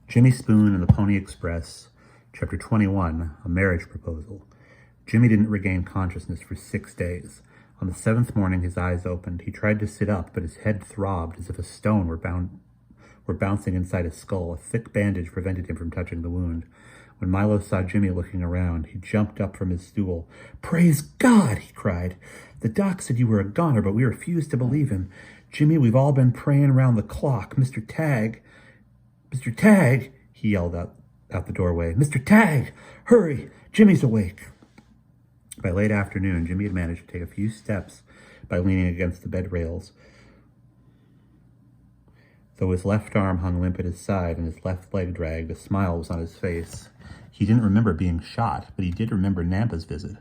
Jimmy Spoon and the Pony Express, Chapter 21, A Marriage Proposal. Jimmy didn't regain consciousness for 6 days. On the 7th morning, his eyes opened. He tried to sit up, but his head throbbed as if a stone were bouncing inside his skull. A thick bandage prevented him from touching the wound. When Milo saw Jimmy looking around, he jumped up from his stool. "Praise God!" he cried. "The doc said you were a goner, but we refused to believe him. Jimmy, we've all been praying around the clock. Mr. Tagg, he yelled out the doorway. "Mr. Tagg, hurry! Jimmy's awake." By late afternoon, Jimmy had managed to take a few steps by leaning against the bed rails. Though his left arm hung limp at his side and his left leg dragged, a smile was on his face. He didn't remember being shot, but he did remember Nampa's visit.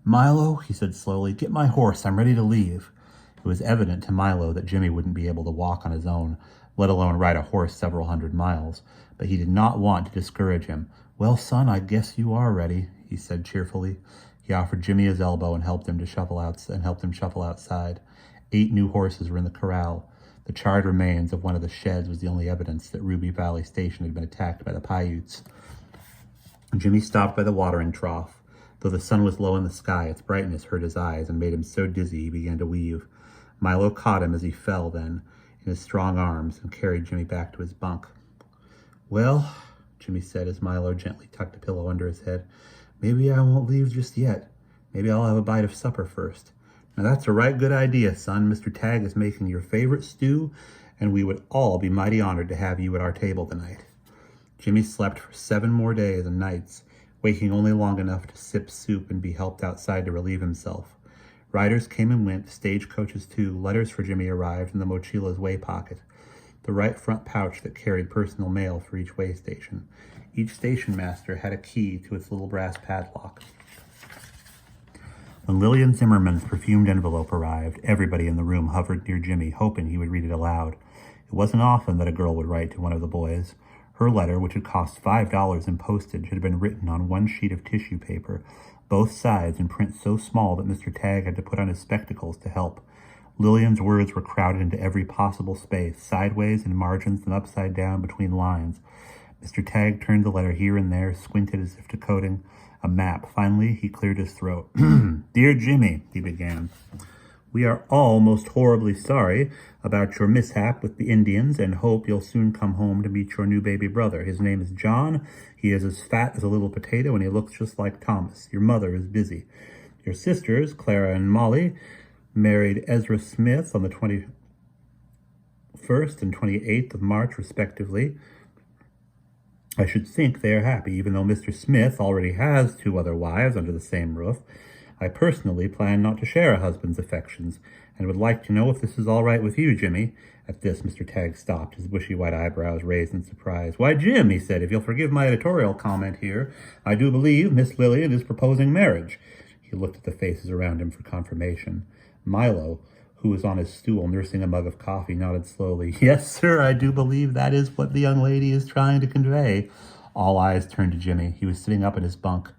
"Milo," he said slowly, "get my horse. I'm ready to leave." It was evident to Milo that Jimmy wouldn't be able to walk on his own, let alone ride a horse several hundred miles, but he did not want to discourage him. "Well, son, I guess you are ready," he said cheerfully. He offered Jimmy his elbow and helped him shuffle outside. 8 new horses were in the corral. The charred remains of one of the sheds was the only evidence that Ruby Valley Station had been attacked by the Paiutes. Jimmy stopped by the watering trough. Though the sun was low in the sky, its brightness hurt his eyes and made him so dizzy he began to weave. Milo caught him as he fell then in his strong arms and carried Jimmy back to his bunk. "Well," Jimmy said as Milo gently tucked a pillow under his head, "maybe I won't leave just yet. Maybe I'll have a bite of supper first." "Now that's a right good idea, son. Mr. Tagg is making your favorite stew, and we would all be mighty honored to have you at our table tonight." Jimmy slept for 7 more days and nights, waking only long enough to sip soup and be helped outside to relieve himself. Riders came and went, stagecoaches too. Letters for Jimmy arrived in the mochila's way pocket, the right front pouch that carried personal mail for each way station. Each station master had a key to its little brass padlock. When Lillian Zimmerman's perfumed envelope arrived, everybody in the room hovered near Jimmy, hoping he would read it aloud. It wasn't often that a girl would write to one of the boys. Her letter, which had cost $5 in postage, had been written on one sheet of tissue paper, both sides in print so small that Mr. Tagg had to put on his spectacles to help. Lillian's words were crowded into every possible space, sideways in margins and upside down between lines. Mr. Tagg turned the letter here and there, squinted as if decoding a map. Finally, he cleared his throat. "Dear Jimmy," he began, "we are all most horribly sorry about your mishap with the Indians and hope you'll soon come home to meet your new baby brother. His name is John. He is as fat as a little potato and he looks just like Thomas. Your mother is busy. Your sisters, Clara and Molly, married Ezra Smith on the 21st and 28th of March, respectively. I should think they are happy, even though Mr. Smith already has 2 other wives under the same roof. I personally plan not to share a husband's affections, and would like to know if this is all right with you, Jimmy." At this, Mr. Tagg stopped, his bushy white eyebrows raised in surprise. "Why, Jim," he said, "if you'll forgive my editorial comment here, I do believe Miss Lillian is proposing marriage." He looked at the faces around him for confirmation. Milo, who was on his stool nursing a mug of coffee, nodded slowly. "Yes, sir, I do believe that is what the young lady is trying to convey." All eyes turned to Jimmy. He was sitting up in his bunk.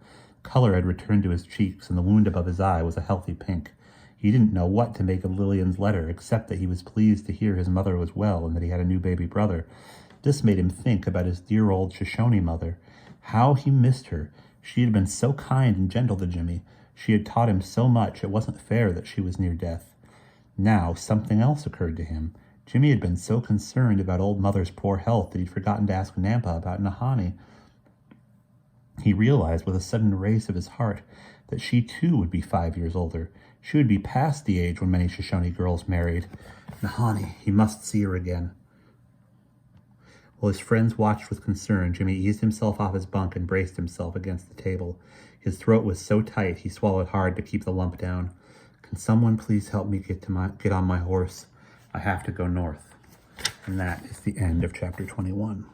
Color had returned to his cheeks, and the wound above his eye was a healthy pink. He didn't know what to make of Lillian's letter, except that he was pleased to hear his mother was well and that he had a new baby brother. This made him think about his dear old Shoshone mother. How he missed her. She had been so kind and gentle to Jimmy. She had taught him so much, it wasn't fair that she was near death. Now, something else occurred to him. Jimmy had been so concerned about old mother's poor health that he'd forgotten to ask Nampa about Nahani. He realized with a sudden race of his heart that she too would be 5 years older. She would be past the age when many Shoshone girls married. Nahani, he must see her again. While his friends watched with concern, Jimmy eased himself off his bunk and braced himself against the table. His throat was so tight he swallowed hard to keep the lump down. "Can someone please help me get on my horse? I have to go north." And that is the end of chapter 21.